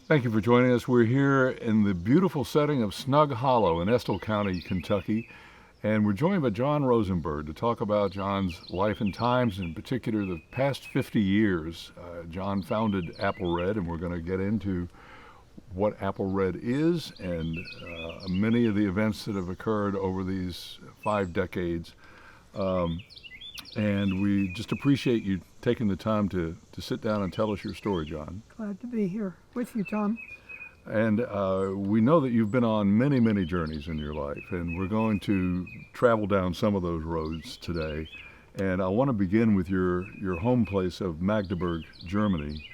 Thank you for joining us. We're here in the beautiful setting of Snug Hollow in Estill County, Kentucky, and we're joined by John Rosenberg to talk about John's life and times, in particular the past 50 years. John founded AppalReD, and we're going to get into what AppalReD is and many of the events that have occurred over these 5 decades. Um, and we just appreciate you taking the time to sit down and tell us your story, John. Glad to be here with you, Tom. And we know that you've been on many, many journeys in your life, and we're going to travel down some of those roads today. And I want to begin with your home place of Magdeburg, Germany.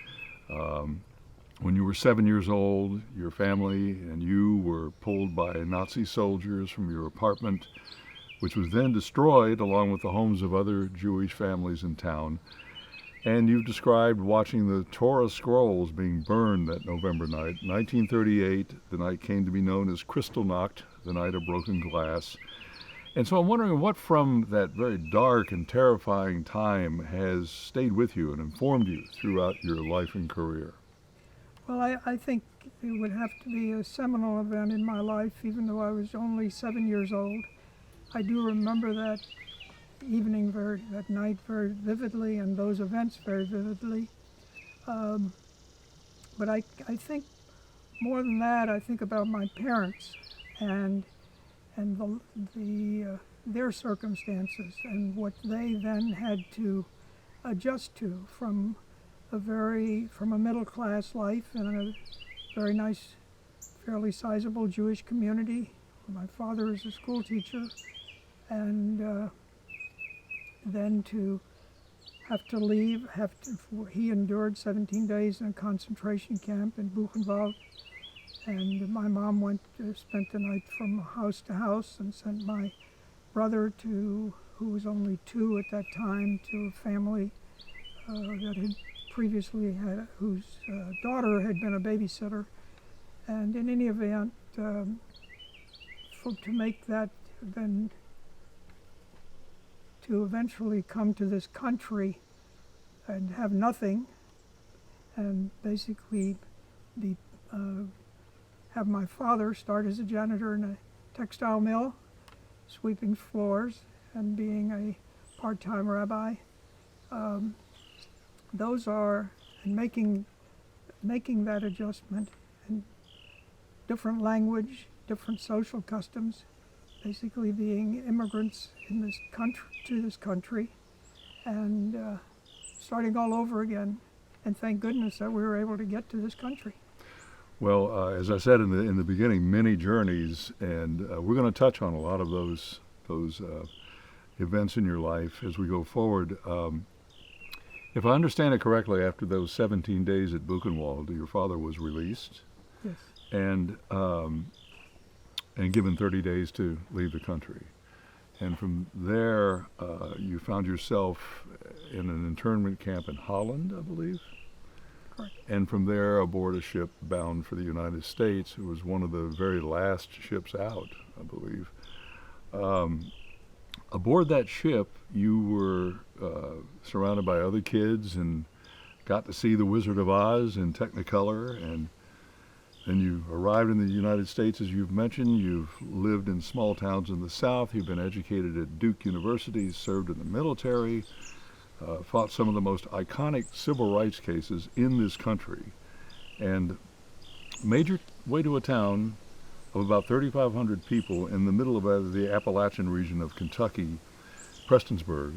When you were 7 years old, your family and you were pulled by Nazi soldiers from your apartment, which was then destroyed along with the homes of other Jewish families in town. And you've described watching the Torah scrolls being burned that November night, 1938. The night came to be known as Kristallnacht, the night of broken glass. And so I'm wondering what from that very dark and terrifying time has stayed with you and informed you throughout your life and career. Well, I think it would have to be a seminal event in my life, even though I was only 7 years old. I do remember that that night very vividly, and those events very vividly. But I think more than that, I think about my parents and their circumstances and what they then had to adjust to from a middle class life in a very nice, fairly sizable Jewish community. My father is a school teacher, and then to have to leave, he endured 17 days in a concentration camp in Buchenwald, and my mom spent the night from house to house and sent my brother who was only 2 at that time, to a family that had previously whose daughter had been a babysitter. And in any event, to make that, then to eventually come to this country and have nothing, and basically have my father start as a janitor in a textile mill, sweeping floors and being a part-time rabbi. Those are, and making that adjustment, and different language, different social customs, basically being immigrants in this country, and starting all over again. And thank goodness that we were able to get to this country. Well, as I said in the beginning, many journeys, and we're going to touch on a lot of those events in your life as we go forward. If I understand it correctly, after those 17 days at Buchenwald, your father was released. Yes. And given 30 days to leave the country. And from there, you found yourself in an internment camp in Holland, I believe. Correct. And from there, aboard a ship bound for the United States. It was one of the very last ships out, I believe. Aboard that ship, you were surrounded by other kids and got to see The Wizard of Oz in Technicolor, and then you arrived in the United States, as you've mentioned. You've lived in small towns in the South. You've been educated at Duke University, served in the military, fought some of the most iconic civil rights cases in this country, and made your way to a town of about 3,500 people in the middle of the Appalachian region of Kentucky, Prestonsburg,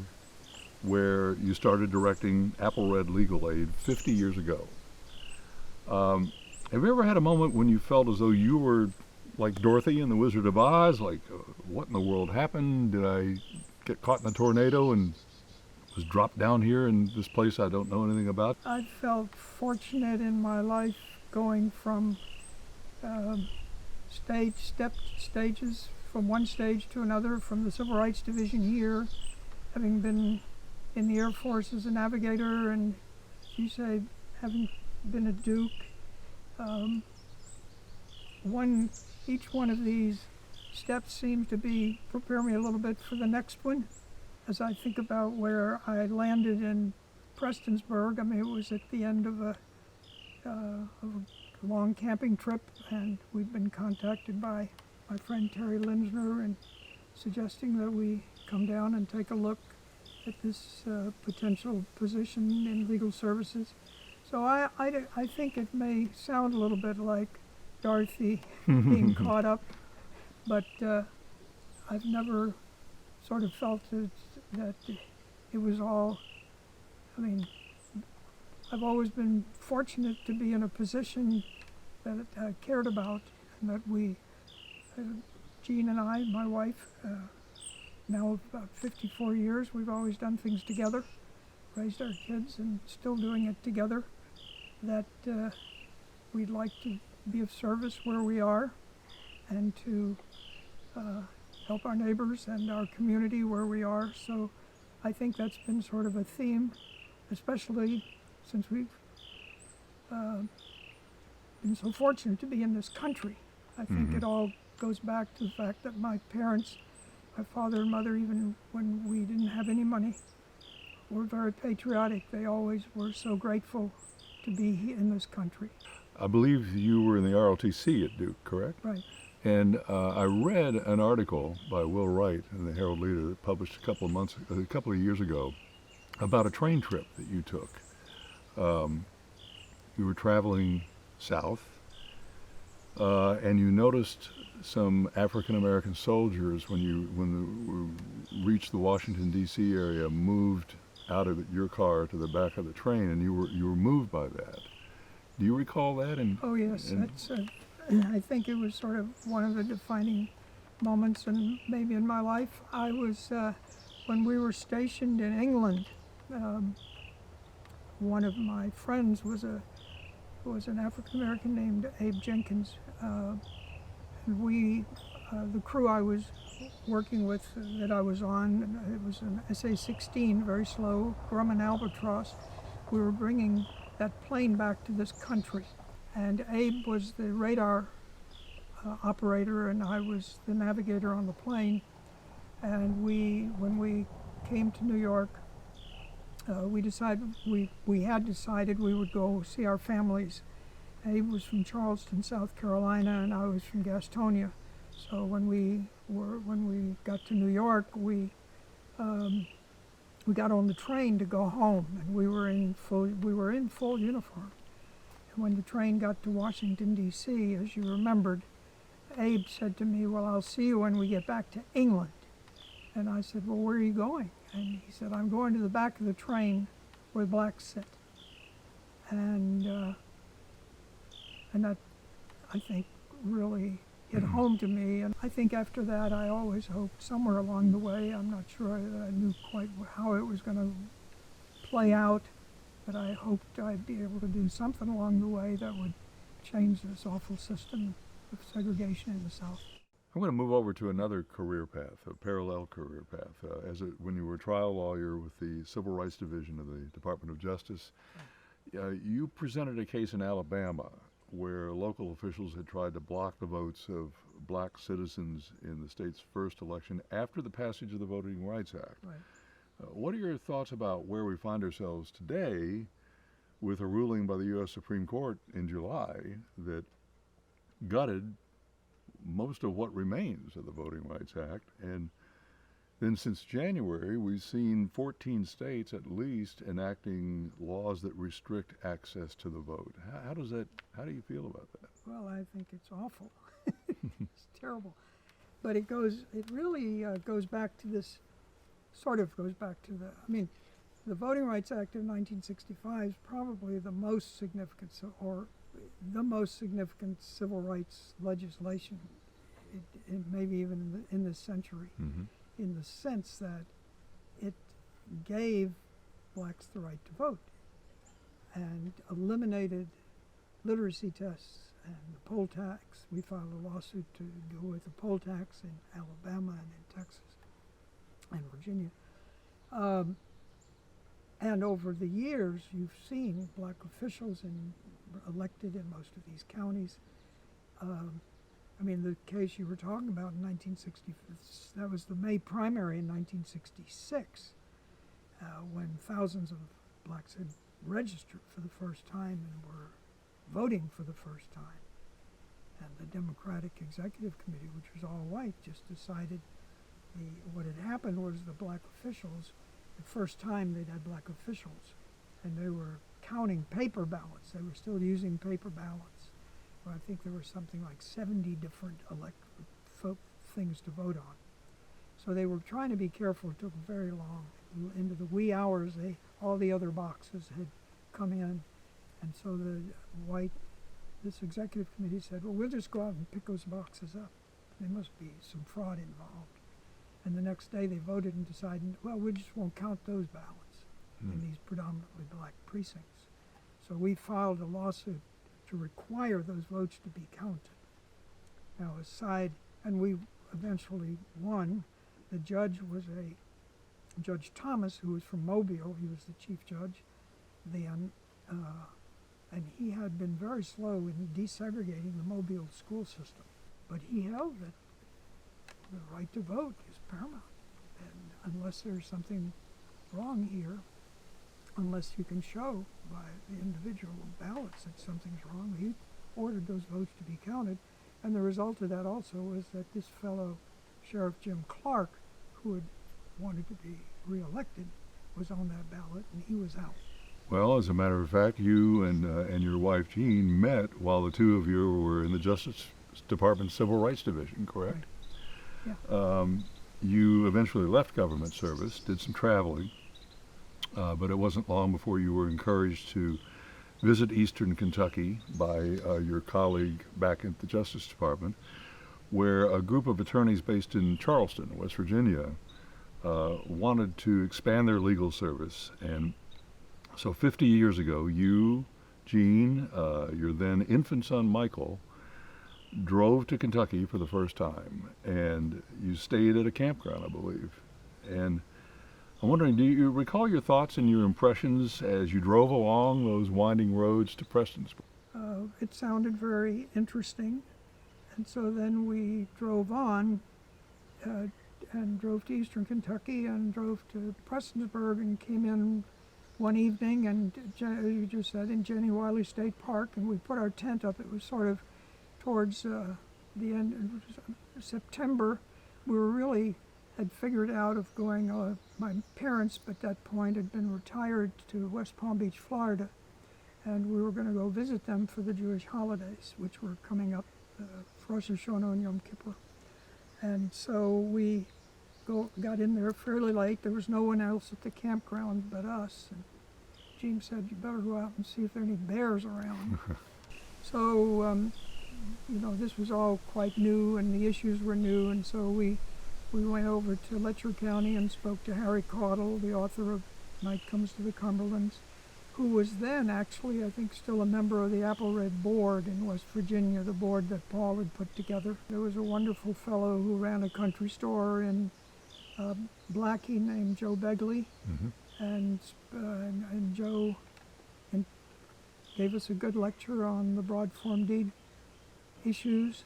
where you started directing AppalReD Legal Aid 50 years ago. Have you ever had a moment when you felt as though you were like Dorothy in The Wizard of Oz? Like, what in the world happened? Did I get caught in a tornado and was dropped down here in this place I don't know anything about? I felt fortunate in my life, going from stages from one stage to another, from the Civil Rights Division here, having been in the Air Force as a navigator, and as you say, having been at Duke. Each one of these steps seems to prepare me a little bit for the next one. As I think about where I landed in Prestonsburg, I mean, it was at the end of a long camping trip, and we've been contacted by my friend Terry Linsner and suggesting that we come down and take a look at this potential position in legal services. So I think it may sound a little bit like Dorothy being caught up, but I've never sort of felt that it was all, I mean, I've always been fortunate to be in a position that I cared about, and that we, Jean and I, my wife, now about 54 years, we've always done things together, raised our kids and still doing it together, that we'd like to be of service where we are and to help our neighbors and our community where we are. So I think that's been sort of a theme, especially since we've been so fortunate to be in this country. I think it all goes back to the fact that my parents, my father and mother, even when we didn't have any money, were very patriotic. They always were so grateful to be in this country. I believe you were in the ROTC at Duke, correct? Right. And I read an article by Will Wright in the Herald Leader that published a couple of years ago, about a train trip that you took. You were traveling south, and you noticed some African American soldiers when you reached the Washington D.C. area, moved out of your car to the back of the train, and you were moved by that. Do you recall that? Oh yes, that's. I think it was sort of one of the defining moments, and maybe in my life. I was when we were stationed in England. One of my friends was an African American named Abe Jenkins. And we, the crew I was working with, that I was on, it was an SA-16, very slow, Grumman Albatross. We were bringing that plane back to this country. And Abe was the radar operator, and I was the navigator on the plane. And when we came to New York, we had decided we would go see our families. Abe was from Charleston, South Carolina, and I was from Gastonia. So when we got to New York, we got on the train to go home, and we were in full uniform. And when the train got to Washington D.C., as you remembered, Abe said to me, "Well, I'll see you when we get back to England." And I said, "Well, where are you going?" And he said, "I'm going to the back of the train where blacks sit." And that, I think, really hit home to me. And I think after that, I always hoped somewhere along the way, I'm not sure that I knew quite how it was going to play out, but I hoped I'd be able to do something along the way that would change this awful system of segregation in the South. I'm going to move over to another career path, a parallel career path. When you were a trial lawyer with the Civil Rights Division of the Department of Justice, you presented a case in Alabama where local officials had tried to block the votes of black citizens in the state's first election after the passage of the Voting Rights Act. Right. What are your thoughts about where we find ourselves today with a ruling by the U.S. Supreme Court in July that gutted most of what remains of the Voting Rights Act? And then since January, we've seen 14 states at least enacting laws that restrict access to the vote. How do you feel about that? Well, I think it's awful. It's terrible. But it really goes back to this, sort of goes back to the Voting Rights Act of 1965 is probably the most significant, the most significant civil rights legislation, maybe even in this century. Mm-hmm. In the sense that it gave blacks the right to vote and eliminated literacy tests and the poll tax. We filed a lawsuit to go with the poll tax in Alabama and in Texas and Virginia. And over the years, you've seen black officials elected in most of these counties. The case you were talking about in 1960, that was the May primary in 1966, when thousands of blacks had registered for the first time and were voting for the first time. And the Democratic Executive Committee, which was all white, just decided what had happened was the black officials, the first time they'd had black officials, and they were counting paper ballots. They were still using paper ballots. Well, I think there were something like 70 different things to vote on. So they were trying to be careful. It took very long. Into the wee hours, all the other boxes had come in. And so this executive committee said, well, we'll just go out and pick those boxes up. There must be some fraud involved. And the next day they voted and decided, well, we just won't count those ballots in these predominantly black precincts. So we filed a lawsuit to require those votes to be counted. Now, and we eventually won. The judge was Judge Thomas, who was from Mobile. He was the chief judge then, and he had been very slow in desegregating the Mobile school system. But he held that the right to vote is paramount. And unless there's something wrong here, unless you can show by the individual ballots that something's wrong, he ordered those votes to be counted. And the result of that also was that this fellow, Sheriff Jim Clark, who had wanted to be reelected, was on that ballot, and he was out. Well, as a matter of fact, you and your wife Jean met while the two of you were in the Justice Department Civil Rights Division, correct? Right. Yeah. You eventually left government service, did some traveling, but it wasn't long before you were encouraged to visit Eastern Kentucky by your colleague back at the Justice Department, where a group of attorneys based in Charleston, West Virginia, wanted to expand their legal service. And so 50 years ago, you, Jean, your then infant son Michael, drove to Kentucky for the first time, and you stayed at a campground, I believe. And I'm wondering, do you recall your thoughts and your impressions as you drove along those winding roads to Prestonsburg? It sounded very interesting, and so then we drove on and drove to Eastern Kentucky and drove to Prestonsburg and came in one evening, and as you just said, in Jenny Wiley State Park, and we put our tent up. It was sort of towards the end of September. We were really had figured out of going, my parents at that point had been retired to West Palm Beach, Florida, and we were going to go visit them for the Jewish holidays, which were coming up, Rosh Hashanah and Yom Kippur. And so we got in there fairly late. There was no one else at the campground but us. And Jean said, you better go out and see if there are any bears around. So, this was all quite new, and the issues were new, and so we went over to Letcher County and spoke to Harry Caudle, the author of Night Comes to the Cumberlands, who was then actually, I think, still a member of the AppalReD board in West Virginia, the board that Paul had put together. There was a wonderful fellow who ran a country store in Blackie named Joe Begley, and Joe gave us a good lecture on the broad form deed issues,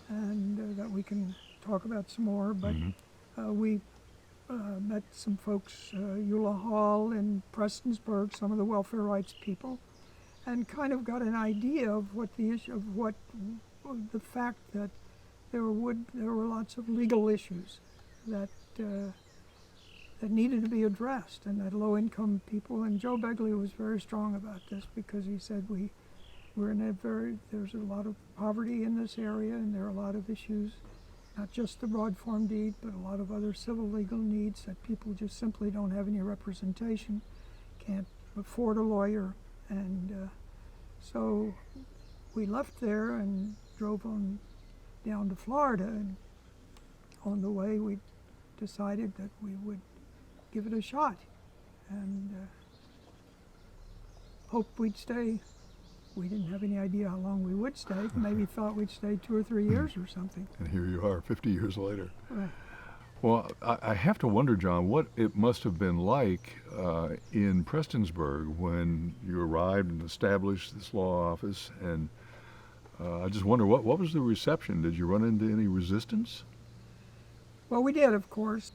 and that we can talk about some more. But we met some folks, Eula Hall in Prestonsburg, some of the welfare rights people, and kind of got an idea of the fact that there were lots of legal issues that needed to be addressed, and that low-income people. And Joe Begley was very strong about this because he said there's a lot of poverty in this area, and there are a lot of issues, not just the broad form deed, but a lot of other civil legal needs that people just simply don't have any representation, can't afford a lawyer. And so we left there and drove on down to Florida, and on the way we decided that we would give it a shot and hoped we'd stay. We didn't have any idea how long we would stay. Maybe thought we'd stay 2 or 3 years or something. And here you are, 50 years later. Right. Well, I have to wonder, John, what it must have been like in Prestonsburg when you arrived and established this law office. And I just wonder, what was the reception? Did you run into any resistance? Well, we did, of course.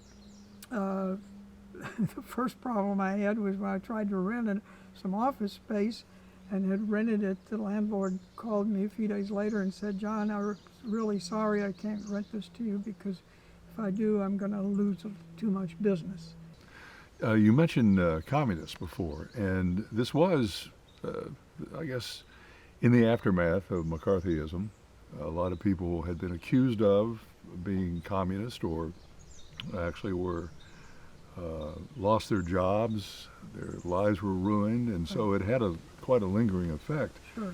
The first problem I had was when I tried to rent some office space, and had rented it. The landlord called me a few days later and said, "John, I'm really sorry I can't rent this to you because if I do, I'm going to lose too much business." You mentioned communists before, and this was, I guess, in the aftermath of McCarthyism. A lot of people had been accused of being communist, or actually were lost their jobs, their lives were ruined, and so it had quite a lingering effect. Sure.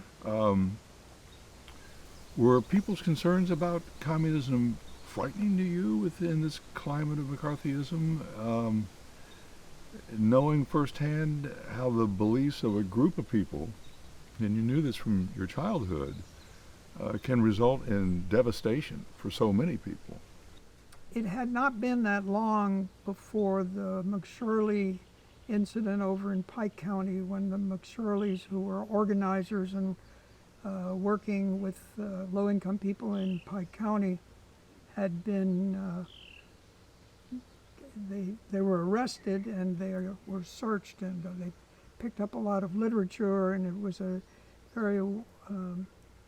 Were people's concerns about communism frightening to you within this climate of McCarthyism? Knowing firsthand how the beliefs of a group of people, and you knew this from your childhood, can result in devastation for so many people. It had not been that long before the McShirley incident over in Pike County, when the McShirleys, who were organizers and working with low-income people in Pike County, had been they were arrested and they were searched, and they picked up a lot of literature, and it was a very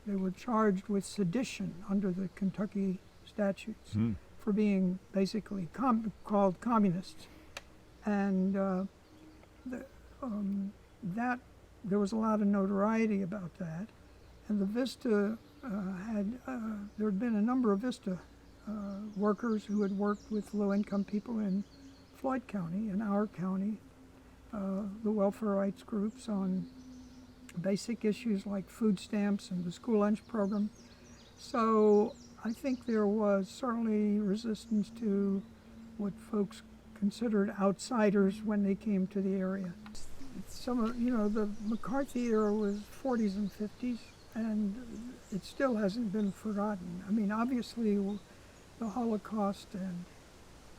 they were charged with sedition under the Kentucky statutes for being basically called communists, and that there was a lot of notoriety about that, and the Vista there had been a number of Vista workers who had worked with low-income people in Floyd County, in our county, the welfare rights groups on basic issues like food stamps and the school lunch program. So I think there was certainly resistance to what folks considered outsiders when they came to the area. Some of, the McCarthy era was 40s and 50s, and it still hasn't been forgotten. I mean, obviously, the Holocaust and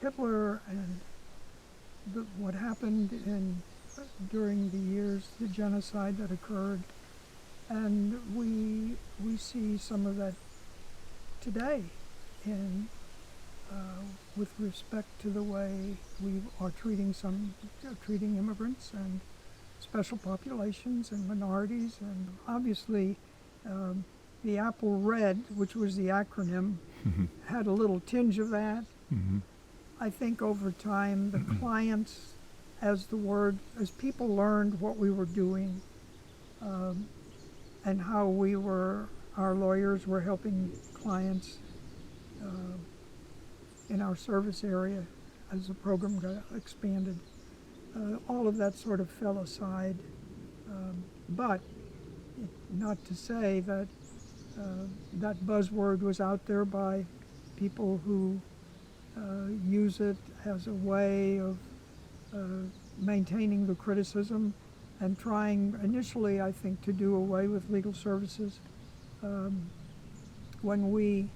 Hitler and what happened during the years, the genocide that occurred, and we see some of that today with respect to the way we are treating immigrants and special populations and minorities, and obviously the AppalReD, which was the acronym, had a little tinge of that. I think over time the clients, as people learned what we were doing and how our lawyers were helping clients in our service area as the program got expanded, all of that sort of fell aside. But not to say that that buzzword was out there by people who use it as a way of maintaining the criticism and trying initially, I think, to do away with legal services. When we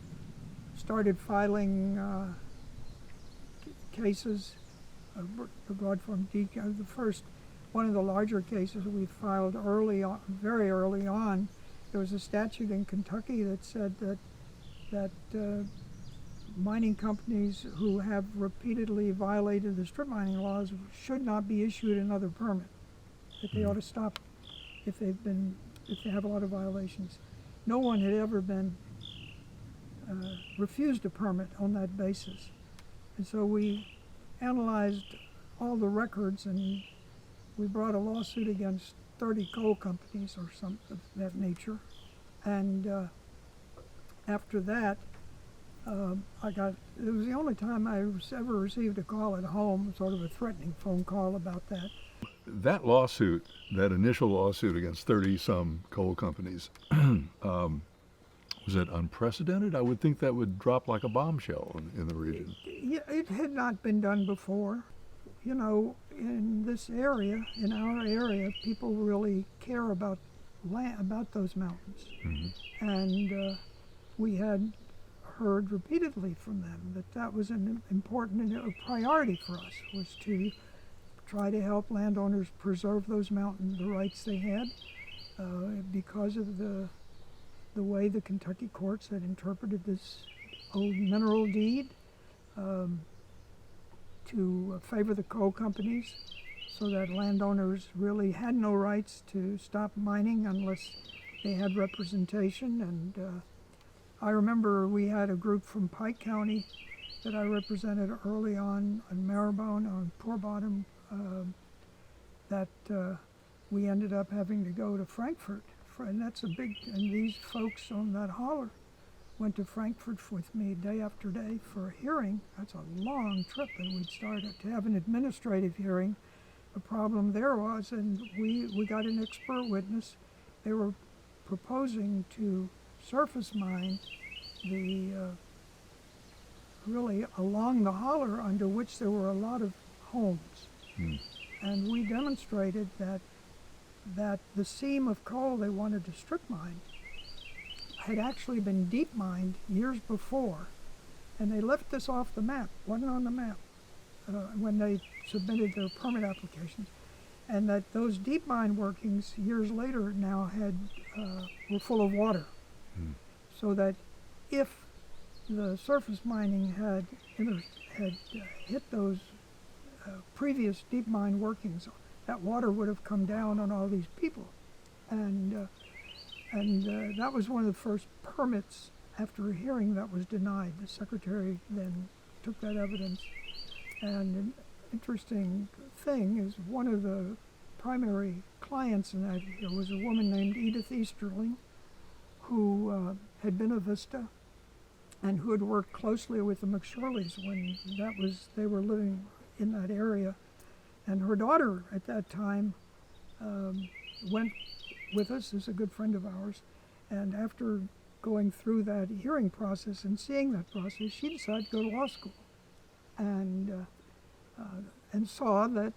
started filing cases, the broad form one of the larger cases we filed very early on, there was a statute in Kentucky that said that mining companies who have repeatedly violated the strip mining laws should not be issued another permit, that they ought to stop if they have a lot of violations. No one had ever been refused a permit on that basis. And so we analyzed all the records, and we brought a lawsuit against 30 coal companies or something of that nature. And after that, it was the only time I ever received a call at home, sort of a threatening phone call about that. That lawsuit, that initial lawsuit against 30-some coal companies, was it unprecedented? I would think that would drop like a bombshell in the region. It had not been done before. In this area, in our area, people really care about those mountains. And we had heard repeatedly from them that was an important and a priority for us, was to try to help landowners preserve those mountains, the rights they had, because of the way the Kentucky courts had interpreted this old mineral deed to favor the coal companies. so that landowners really had no rights to stop mining unless they had representation. And I remember we had a group from Pike County that I represented early on Marrowbone, on Poor Bottom, that we ended up having to go to Frankfurt. And that's a big, and these folks on that holler went to Frankfurt with me day after day for a hearing. That's a long trip, and we'd started to have an administrative hearing. The problem there was, and we got an expert witness, they were proposing to surface mine the really along the holler under which there were a lot of homes. And we demonstrated that the seam of coal they wanted to strip mine had actually been deep mined years before, and they left this off the map, wasn't on the map when they submitted their permit applications, and that those deep mine workings years later now were full of water, so that if the surface mining had hit those previous deep mine workings, that water would have come down on all these people. And that was one of the first permits after a hearing that was denied. The secretary then took that evidence. And an interesting thing is one of the primary clients in that was a woman named Edith Easterling, who had been a Vista and who had worked closely with the McShirleys when they were living in that area. And her daughter at that time went with us, as a good friend of ours, and after going through that hearing process and seeing that process, she decided to go to law school, and saw that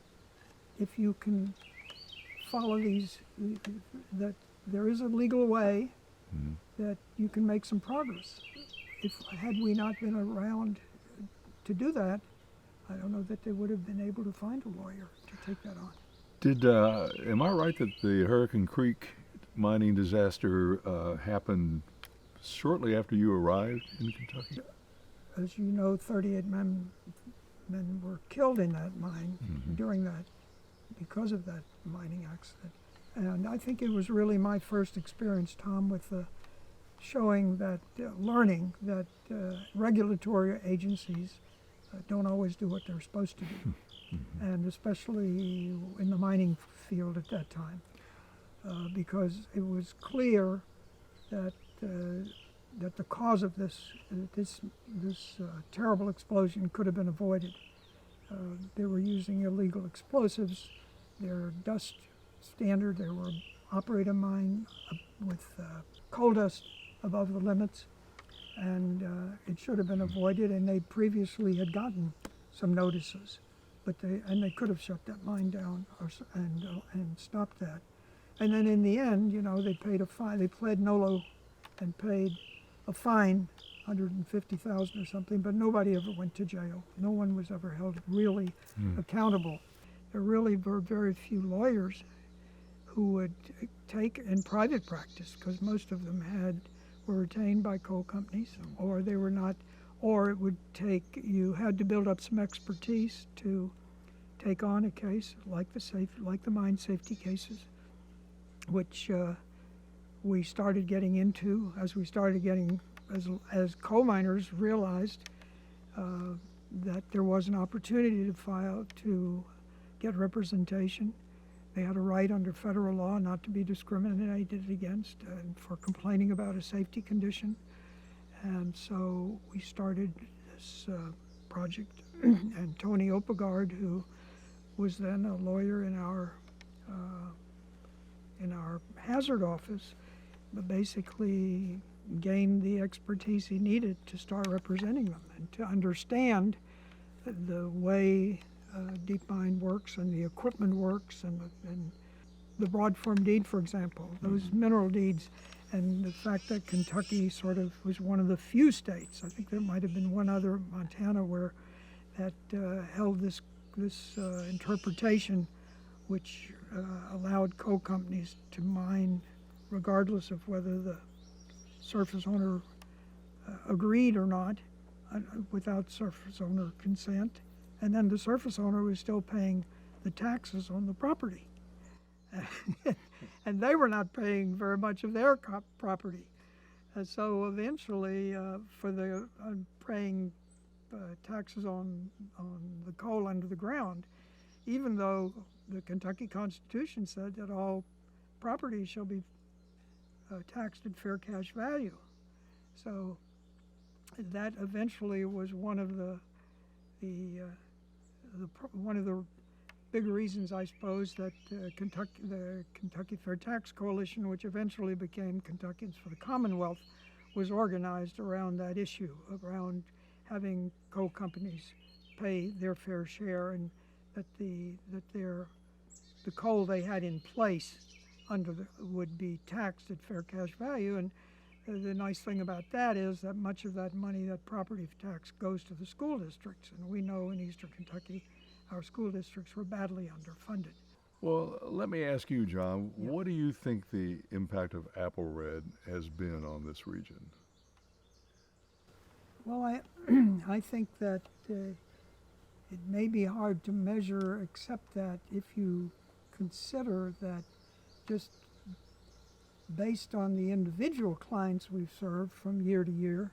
if you can follow these, that there is a legal way that you can make some progress. Had we not been around to do that, I don't know that they would have been able to find a lawyer to take that on. Am I right that the Hurricane Creek mining disaster happened shortly after you arrived in Kentucky? As you know, 38 men were killed in that mine because of that mining accident. And I think it was really my first experience, Tom, with learning that regulatory agencies don't always do what they're supposed to do, and especially in the mining field at that time, because it was clear that the cause of this terrible explosion could have been avoided. They were using illegal explosives. Their dust standard, they were operating a mine with coal dust above the limits, and it should have been avoided, and they previously had gotten some notices, but they could have shut that mine down and stopped that. And then in the end, they paid a fine. They pled nolo and paid a fine, $150,000 or something, but nobody ever went to jail. No one was ever held really accountable. There really were very few lawyers who would take in private practice, because most of them were retained by coal companies, or they were not, or it would take, you had to build up some expertise to take on a case like the mine safety cases, which we started getting into as coal miners realized that there was an opportunity to get representation. They had a right under federal law not to be discriminated against for complaining about a safety condition. And so we started this project, and Tony Opegard, who was then a lawyer in our hazard office, but basically gained the expertise he needed to start representing them and to understand the way deep mine works and the equipment works, and the broad form deed, for example, those mineral deeds, and the fact that Kentucky sort of was one of the few states, I think there might have been one other, Montana, where that held this interpretation, which allowed coal companies to mine regardless of whether the surface owner agreed or not, without surface owner consent. And then the surface owner was still paying the taxes on the property. And they were not paying very much of their property. And so eventually, for the paying taxes on the coal under the ground, even though the Kentucky Constitution said that all property shall be taxed at fair cash value. So that eventually was one of the one of the big reasons, I suppose, that the Kentucky Fair Tax Coalition, which eventually became Kentuckians for the Commonwealth, was organized around that issue, around having coal companies pay their fair share, and that the coal they had in place would be taxed at fair cash value. And the nice thing about that is that much of that money, that property tax, goes to the school districts. And we know in Eastern Kentucky, our school districts were badly underfunded. Well, let me ask you, John, what do you think the impact of AppalReD has been on this region? Well, I think that it may be hard to measure, except that if you consider that just based on the individual clients we've served from year to year,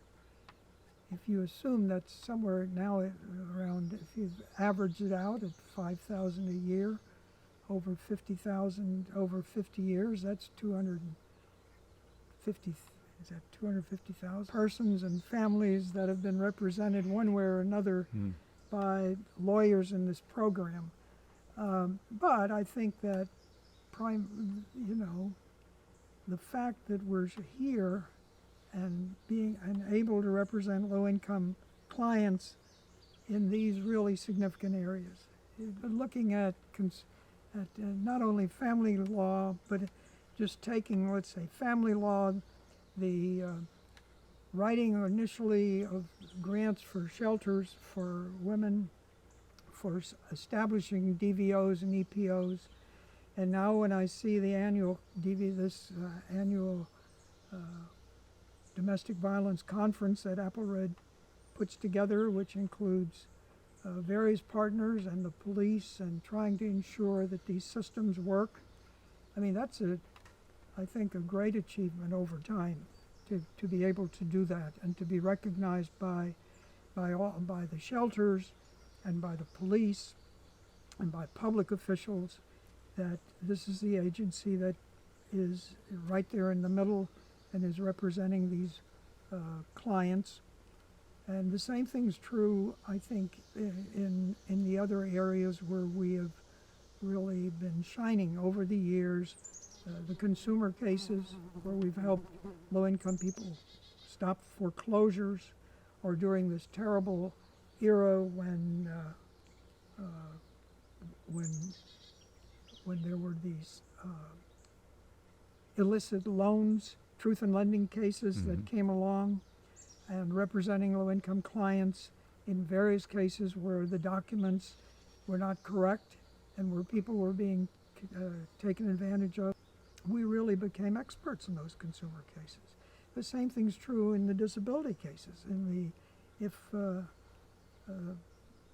if you assume that's somewhere now around, if you average it out at 5,000 a year, over 50,000 over 50 years, that's 250,000 persons and families that have been represented one way or another by lawyers in this program. But I think that the fact that we're here and being able to represent low-income clients in these really significant areas, looking at not only family law, but just taking, let's say, family law, the writing initially of grants for shelters for women, for establishing DVOs and EPOs, and now when I see the annual annual domestic violence conference that AppalReD puts together, which includes various partners and the police, and trying to ensure that these systems work. I mean, that's I think a great achievement over time to be able to do that and to be recognized by the shelters and by the police and by public officials that this is the agency that is right there in the middle and is representing these clients. And the same thing's true, I think, in the other areas where we have really been shining over the years. The consumer cases where we've helped low-income people stop foreclosures, or during this terrible era when there were these illicit loans, truth in lending cases that came along, and representing low-income clients in various cases where the documents were not correct and where people were being taken advantage of. We really became experts in those consumer cases. The same thing's true in the disability cases. If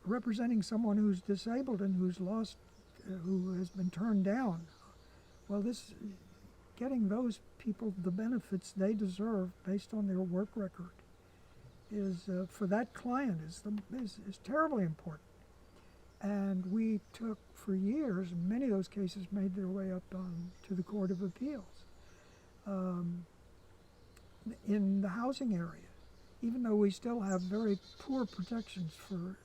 representing someone who's disabled and who has been turned down, well, getting those people the benefits they deserve based on their work record is for that client is terribly important. And we took, for years, many of those cases made their way up to the Court of Appeals. In the housing area, even though we still have very poor protections for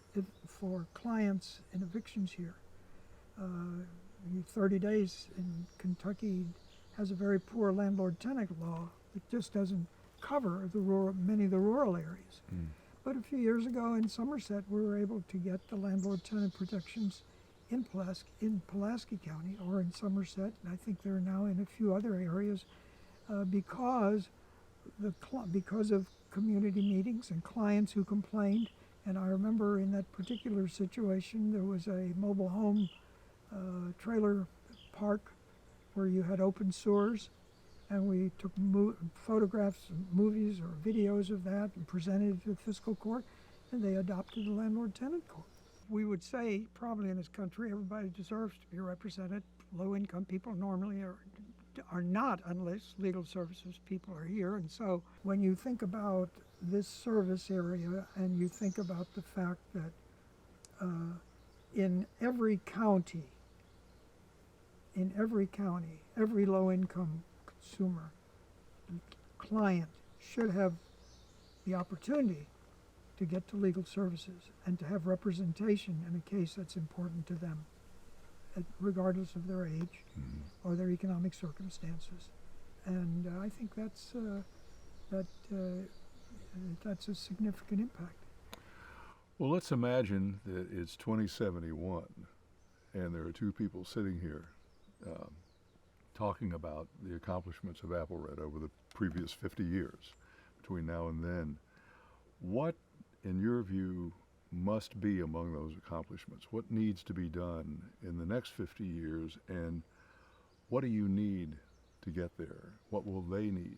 clients in evictions here, 30 days in Kentucky has a very poor landlord-tenant law that just doesn't cover many of the rural areas. But a few years ago in Somerset, we were able to get the landlord-tenant protections in Pulaski County, or in Somerset, and I think they're now in a few other areas, because of community meetings and clients who complained. And I remember in that particular situation, there was a mobile home trailer park where you had open sewers, and we took photographs, movies, or videos of that and presented it to the fiscal court, and they adopted the landlord-tenant We would say probably in this country everybody deserves to be represented. Low-income people normally are not unless legal services people are here. And so when you think about this service area and you think about the fact that in every county, every low-income consumer, client should have the opportunity to get to legal services and to have representation in a case that's important to them, regardless of their age or their economic circumstances. And I think that's a significant impact. Well, let's imagine that it's 2071 and there are two people sitting here talking about the accomplishments of AppalReD over the previous 50 years between now and then. What, in your view, must be among those accomplishments? What needs to be done in the next 50 years, and what do you need to get there? What will they need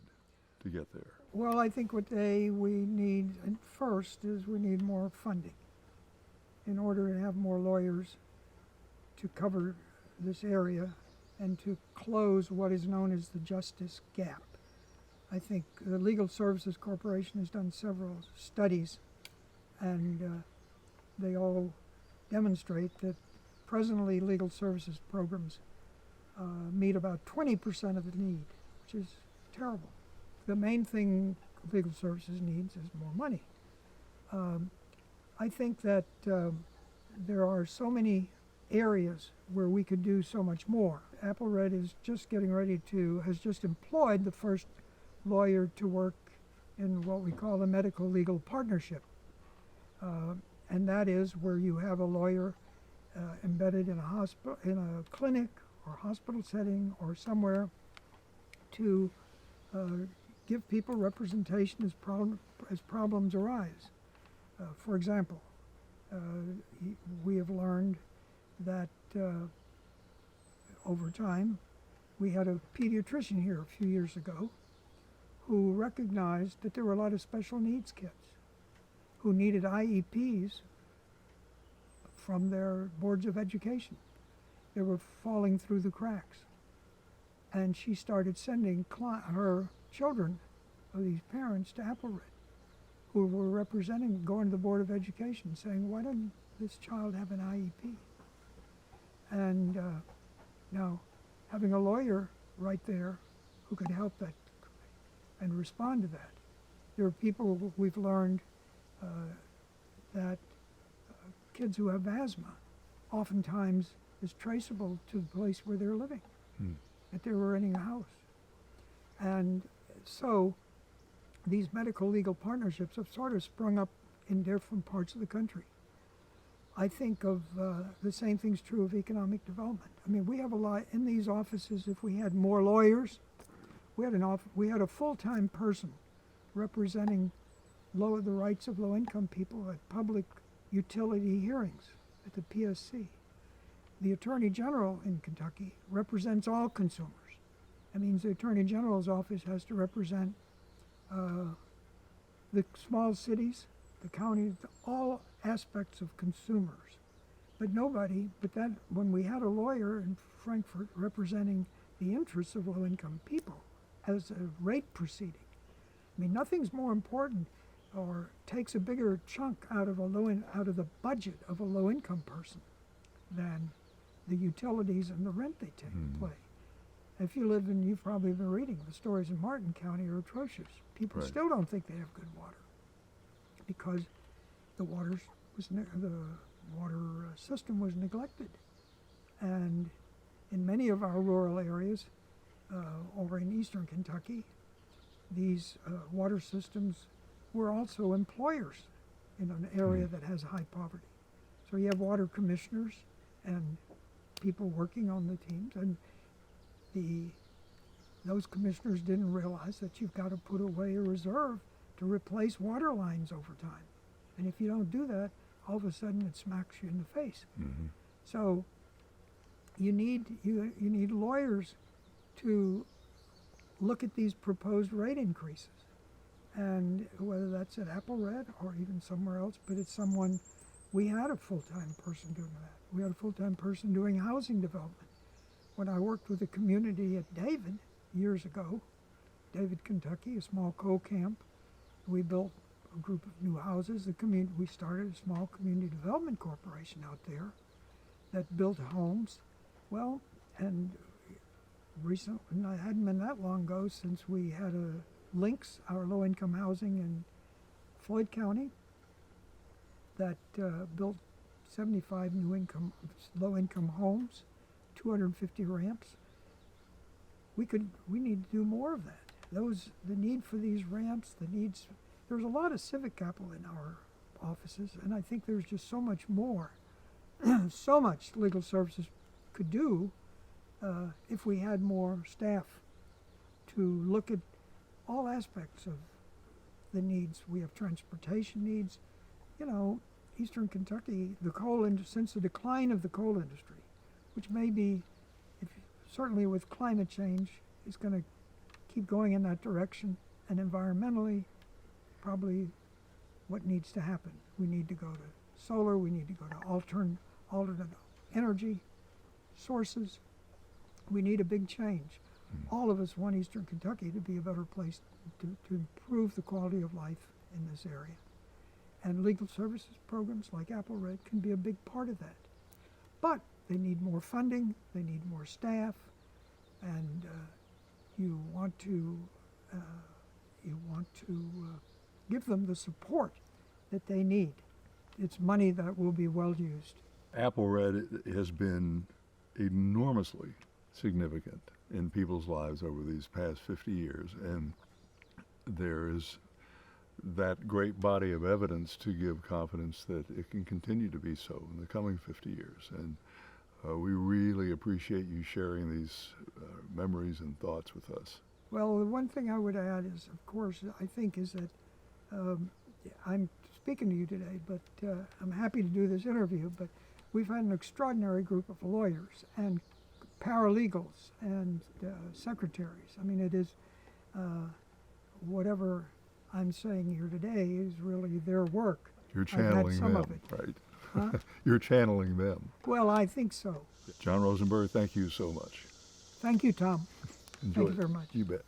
to get there? Well, I think what we need first is we need more funding in order to have more lawyers to cover this area and to close what is known as the justice gap. I think the Legal Services Corporation has done several studies, and they all demonstrate that presently legal services programs meet about 20% of the need, which is terrible. The main thing legal services needs is more money. I think that there are so many areas where we could do so much more. AppalReD is just has just employed the first lawyer to work in what we call a medical legal partnership. And that is where you have a lawyer embedded in a hospital, in a clinic or hospital setting or somewhere to give people representation as problems arise. For example, we have learned that over time, we had a pediatrician here a few years ago who recognized that there were a lot of special needs kids who needed IEPs from their boards of education. They were falling through the cracks. And she started sending her children, these parents, to AppalReD, who were going to the Board of Education saying, why doesn't this child have an IEP? And now, having a lawyer right there who could help that and respond to that. There are people we've learned that kids who have asthma oftentimes is traceable to the place where they're living, that they were renting a house. And so these medical legal partnerships have sort of sprung up in different parts of the country. I think of the same thing's true of economic development. I mean, we have a lot in these offices. If we had more lawyers, we had a full-time person representing the rights of low-income people at public utility hearings at the PSC. The Attorney General in Kentucky represents all consumers. That means the Attorney General's office has to represent the small cities, the counties, all aspects of consumers. But when we had a lawyer in Frankfurt representing the interests of low-income people as a rate proceeding, I mean, nothing's more important or takes a bigger chunk out of the budget of a low-income person than the utilities and the rent they pay. If you you've probably been reading, the stories in Martin County are atrocious. People still don't think they have good water because the water system was neglected. And in many of our rural areas, over in eastern Kentucky, these water systems were also employers in an area that has high poverty. So you have water commissioners and people working on the teams, and those commissioners didn't realize that you've got to put away a reserve to replace water lines over time. And if you don't do that, all of a sudden it smacks you in the face. So you need lawyers to look at these proposed rate increases, and whether that's at AppalReD or even somewhere else, but it's someone We had a full-time person doing that. We had a full-time person doing housing development. When I worked with the community at David years ago, David, Kentucky, a small coal camp, we built a group of new houses. We started a small community development corporation out there that built homes. Well, and recently, it hadn't been that long ago since we had Links, our low-income housing in Floyd County, that built 75 low-income homes, 250 ramps. We need to do more of that. The need for these ramps, there's a lot of civic capital in our offices, and I think there's just so much more, so much legal services could do if we had more staff to look at all aspects of the needs. We have transportation needs. Eastern Kentucky, since the decline of the coal industry, which may be, certainly with climate change, is going to keep going in that direction, and environmentally, probably what needs to happen. We need to go to solar, we need to go to alternate energy sources. We need a big change. All of us want Eastern Kentucky to be a better place to improve the quality of life in this area. And legal services programs like AppalReD can be a big part of that. But they need more funding, they need more staff, and you want to give them the support that they need. It's money that will be well used. AppalReD has been enormously significant in people's lives over these past 50 years, and there is that great body of evidence to give confidence that it can continue to be so in the coming 50 years. And we really appreciate you sharing these memories and thoughts with us. Well, the one thing I would add is, of course, I think is that I'm speaking to you today, but I'm happy to do this interview, but we've had an extraordinary group of lawyers and paralegals and secretaries. I mean, it is whatever I'm saying here today is really their work. You're channeling some them, of it. right? Huh? You're channeling them. Well, I think so. John Rosenberg, thank you so much. Thank you, Tom. Enjoy Thank you it. very much. You bet.